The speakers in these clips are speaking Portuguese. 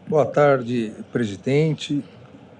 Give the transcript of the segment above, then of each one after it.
Boa tarde, presidente.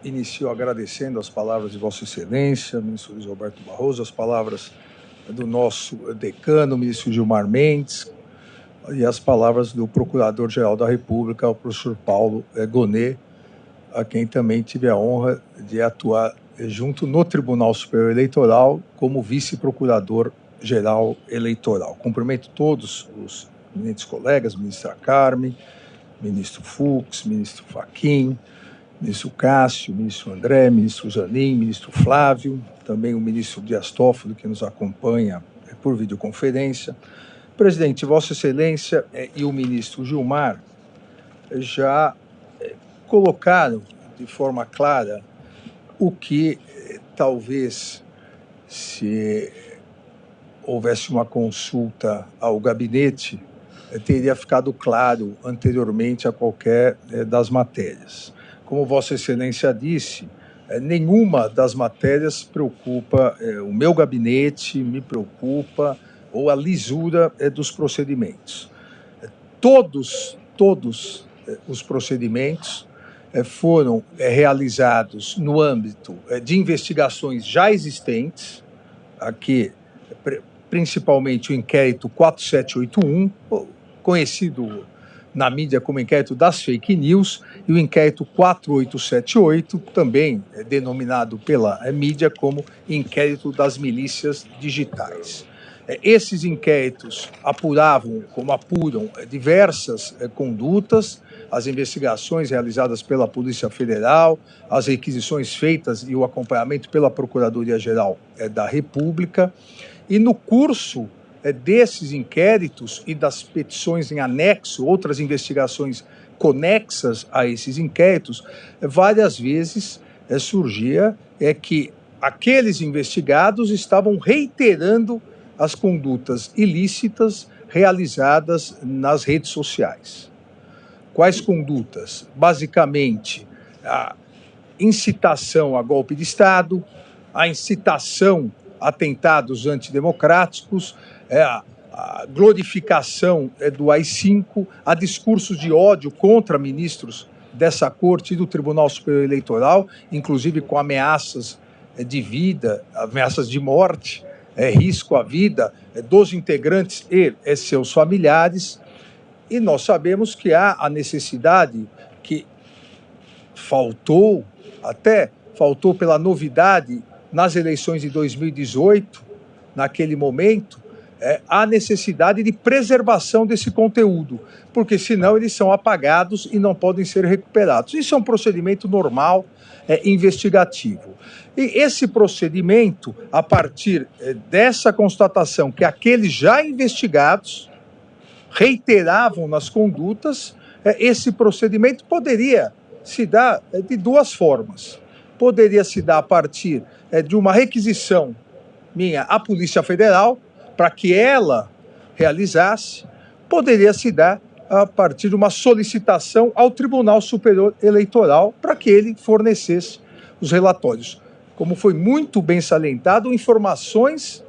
Inicio agradecendo as palavras de Vossa Excelência, ministro Luiz Roberto Barroso, as palavras do nosso decano, ministro Gilmar Mendes, e as palavras do Procurador-Geral da República, o professor Paulo Gonet, a quem também tive a honra de atuar junto no Tribunal Superior Eleitoral como vice-procurador-geral eleitoral. Cumprimento todos os eminentes colegas, ministra Carmen, ministro Fux, ministro Fachin, ministro Cássio, ministro André, ministro Zanin, ministro Flávio, também o ministro Dias Toffoli, que nos acompanha por videoconferência. Presidente, Vossa Excelência e o ministro Gilmar já colocaram de forma clara o que talvez, se houvesse uma consulta ao gabinete, teria ficado claro anteriormente a qualquer das matérias. Como Vossa Excelência disse, nenhuma das matérias preocupa o meu gabinete, me preocupa, ou a lisura dos procedimentos. Todos os procedimentos foram realizados no âmbito de investigações já existentes, aqui principalmente o inquérito 4781, conhecido na mídia como inquérito das fake news, e o inquérito 4878, também denominado pela mídia como inquérito das milícias digitais. Esses inquéritos apuravam, como apuram, diversas condutas, as investigações realizadas pela Polícia Federal, as requisições feitas e o acompanhamento pela Procuradoria-Geral da República. E no curso desses inquéritos e das petições em anexo, outras investigações conexas a esses inquéritos, várias vezes surgia que aqueles investigados estavam reiterando as condutas ilícitas realizadas nas redes sociais. Quais condutas? Basicamente, a incitação a golpe de Estado, a incitação a atentados antidemocráticos, a glorificação do AI-5, a discursos de ódio contra ministros dessa Corte e do Tribunal Superior Eleitoral, inclusive com ameaças de vida, ameaças de morte, risco à vida dos integrantes e seus familiares. E nós sabemos que há a necessidade que faltou pela novidade nas eleições de 2018, naquele momento, há necessidade de preservação desse conteúdo, porque senão eles são apagados e não podem ser recuperados. Isso é um procedimento normal, investigativo. E esse procedimento, a partir dessa constatação que aqueles já investigados reiteravam nas condutas, esse procedimento poderia se dar de duas formas. Poderia se dar a partir de uma requisição minha à Polícia Federal, para que ela realizasse, poderia se dar a partir de uma solicitação ao Tribunal Superior Eleitoral para que ele fornecesse os relatórios. Como foi muito bem salientado, informações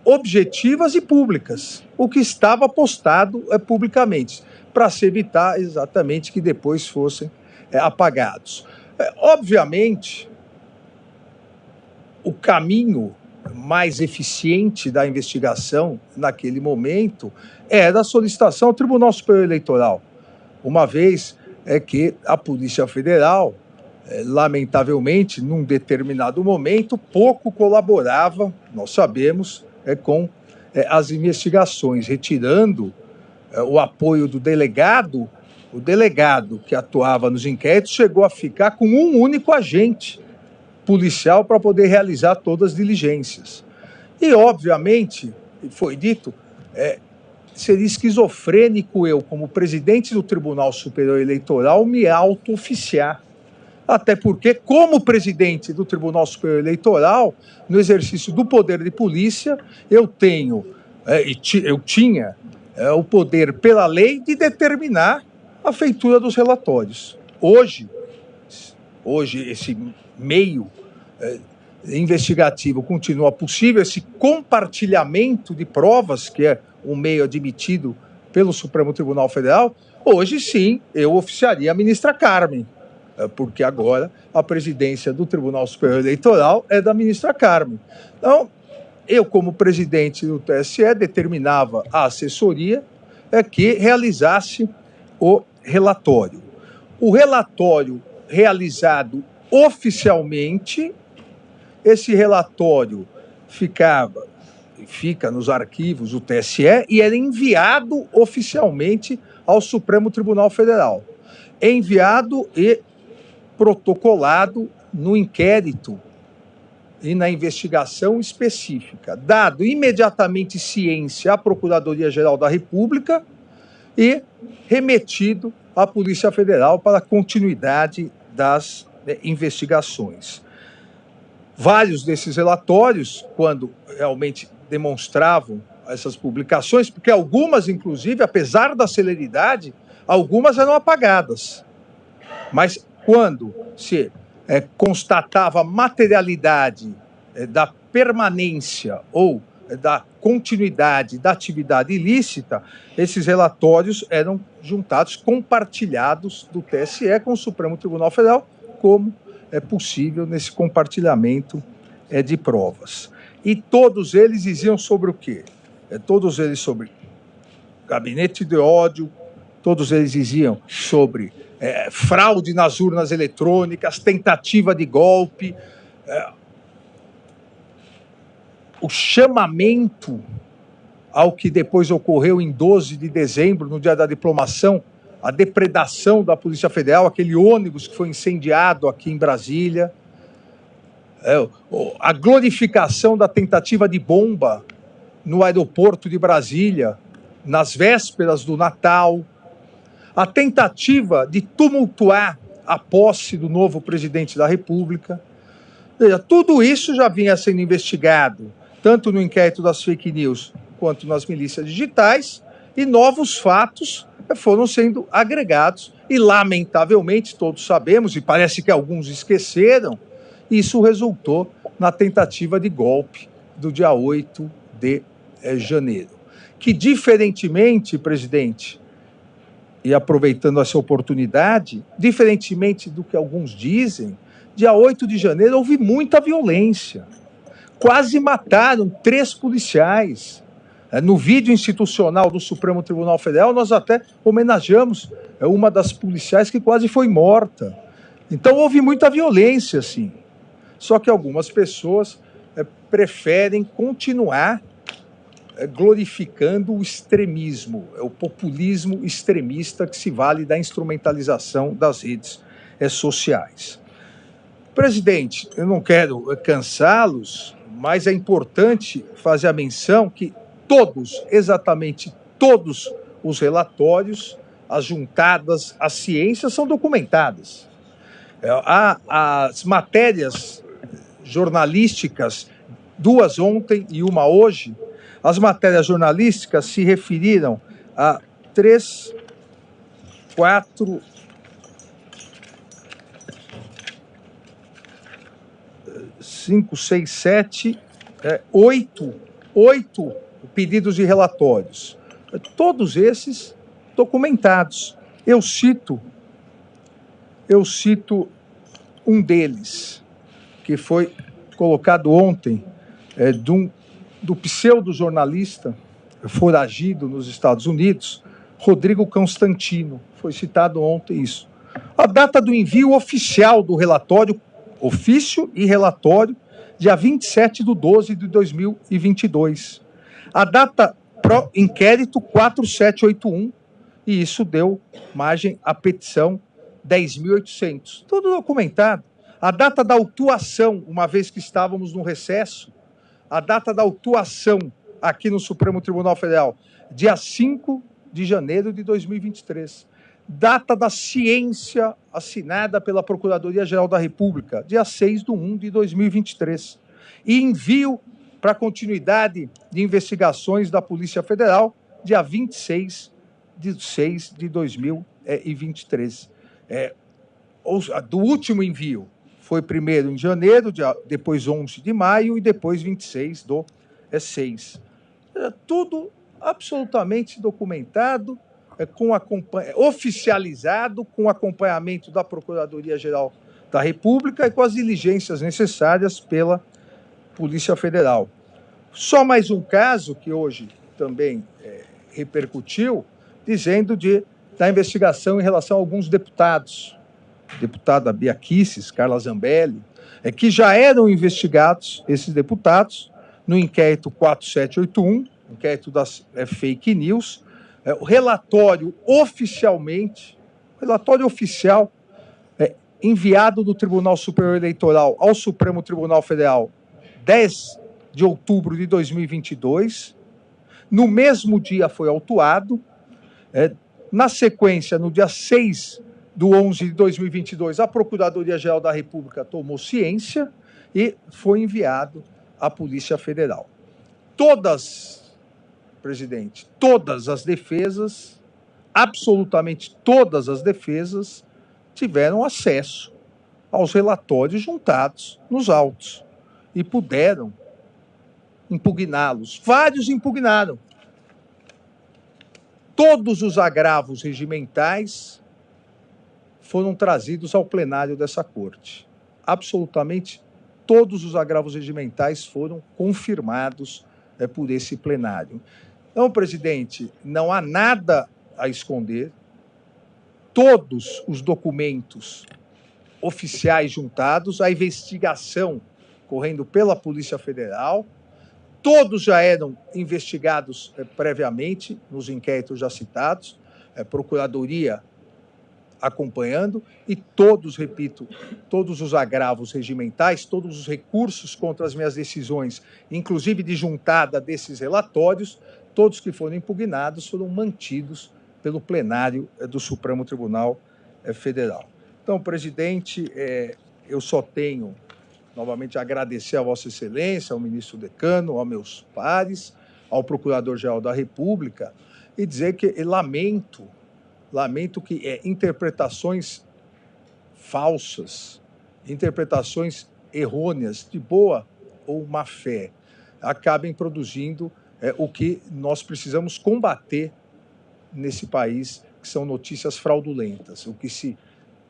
objetivas e públicas, o que estava postado publicamente, para se evitar exatamente que depois fossem apagados. Obviamente, o caminho mais eficiente da investigação naquele momento era a solicitação ao Tribunal Superior Eleitoral, uma vez que a Polícia Federal, lamentavelmente, num determinado momento, pouco colaborava, nós sabemos, com as investigações, retirando o apoio do delegado. O delegado que atuava nos inquéritos chegou a ficar com um único agente policial para poder realizar todas as diligências. E, obviamente, foi dito, seria esquizofrênico eu, como presidente do Tribunal Superior Eleitoral, me auto-oficiar. Até porque, como presidente do Tribunal Superior Eleitoral, no exercício do poder de polícia, eu tinha o poder pela lei de determinar a feitura dos relatórios. Hoje esse meio investigativo continua possível, esse compartilhamento de provas, que é um meio admitido pelo Supremo Tribunal Federal, Hoje sim, eu oficiaria a ministra Carmen, porque agora a presidência do Tribunal Superior Eleitoral é da ministra Carmen. Então, eu, como presidente do TSE, determinava à assessoria que realizasse o relatório. O relatório realizado oficialmente, esse relatório fica nos arquivos do TSE e era enviado oficialmente ao Supremo Tribunal Federal. Enviado e protocolado no inquérito e na investigação específica, dado imediatamente ciência à Procuradoria-Geral da República e remetido à Polícia Federal para a continuidade das investigações. Vários desses relatórios, quando realmente demonstravam essas publicações, porque algumas, inclusive, apesar da celeridade, algumas eram apagadas. Mas quando se constatava a materialidade da permanência ou da continuidade da atividade ilícita, esses relatórios eram juntados, compartilhados do TSE com o Supremo Tribunal Federal, como é possível nesse compartilhamento de provas. E todos eles diziam sobre o quê? Todos eles sobre gabinete de ódio, todos eles diziam sobre fraude nas urnas eletrônicas, tentativa de golpe, o chamamento ao que depois ocorreu em 12 de dezembro, no dia da diplomação, a depredação da Polícia Federal, aquele ônibus que foi incendiado aqui em Brasília, a glorificação da tentativa de bomba no aeroporto de Brasília, nas vésperas do Natal, a tentativa de tumultuar a posse do novo presidente da República. Veja, tudo isso já vinha sendo investigado, tanto no inquérito das fake news quanto nas milícias digitais, e novos fatos foram sendo agregados, e lamentavelmente, todos sabemos, e parece que alguns esqueceram, isso resultou na tentativa de golpe do dia 8 de janeiro. Que, diferentemente, presidente, e aproveitando essa oportunidade, diferentemente do que alguns dizem, dia 8 de janeiro houve muita violência. Quase mataram 3 policiais. No vídeo institucional do Supremo Tribunal Federal, nós até homenageamos uma das policiais que quase foi morta. Então houve muita violência, sim. Só que algumas pessoas preferem continuar glorificando o extremismo, o populismo extremista que se vale da instrumentalização das redes sociais. Presidente, eu não quero cansá-los, mas é importante fazer a menção que exatamente todos os relatórios, as juntadas à ciência, são documentadas. As matérias jornalísticas, 2 ontem e 1 hoje, as matérias jornalísticas se referiram a 3, 4, 5, 6, 7, 8 pedidos de relatórios. Todos esses documentados. Eu cito um deles, que foi colocado ontem, do pseudo-jornalista foragido nos Estados Unidos, Rodrigo Constantino. Foi citado ontem isso. A data do envio oficial do relatório, ofício e relatório, dia 27/12/2022. A data pro inquérito 4781, e isso deu margem à petição 10.800. Tudo documentado. A data da autuação, uma vez que estávamos no recesso, a data da autuação aqui no Supremo Tribunal Federal, dia 5 de janeiro de 2023. Data da ciência assinada pela Procuradoria-Geral da República, dia 6/1/2023. E envio para continuidade de investigações da Polícia Federal, dia 26/6/2023. Do último envio foi primeiro em janeiro, depois 11 de maio e depois 26/6. Tudo absolutamente documentado oficializado com acompanhamento da Procuradoria-Geral da República e com as diligências necessárias pela Polícia Federal. Só mais um caso que hoje também repercutiu, dizendo da investigação em relação a alguns deputados, deputada Bia Kicis, Carla Zambelli, que já eram investigados, esses deputados, no inquérito 4781, inquérito das fake news. O relatório oficial enviado do Tribunal Superior Eleitoral ao Supremo Tribunal Federal 10 de outubro de 2022. No mesmo dia foi autuado. Na sequência, no dia 6/11 de 2022, a Procuradoria-Geral da República tomou ciência e foi enviado à Polícia Federal. Presidente, todas as defesas, absolutamente todas as defesas, tiveram acesso aos relatórios juntados nos autos e puderam impugná-los. Vários impugnaram. Todos os agravos regimentais foram trazidos ao plenário dessa corte. Absolutamente todos os agravos regimentais foram confirmados por esse plenário. Então, presidente, não há nada a esconder. Todos os documentos oficiais juntados, a investigação correndo pela Polícia Federal, todos já eram investigados previamente nos inquéritos já citados, Procuradoria acompanhando, e todos, repito, todos os agravos regimentais, todos os recursos contra as minhas decisões, inclusive de juntada desses relatórios, todos que foram impugnados foram mantidos pelo plenário do Supremo Tribunal Federal. Então, presidente, eu só tenho novamente a agradecer a Vossa Excelência, ao ministro Decano, aos meus pares, ao Procurador-Geral da República, e dizer que lamento que interpretações falsas, interpretações errôneas, de boa ou má fé, acabem produzindo o que nós precisamos combater nesse país, que são notícias fraudulentas. O que se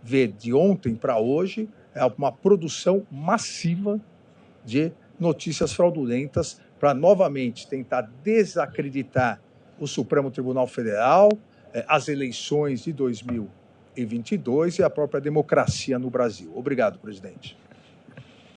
vê de ontem para hoje é uma produção massiva de notícias fraudulentas para novamente tentar desacreditar o Supremo Tribunal Federal, as eleições de 2022 e a própria democracia no Brasil. Obrigado, presidente.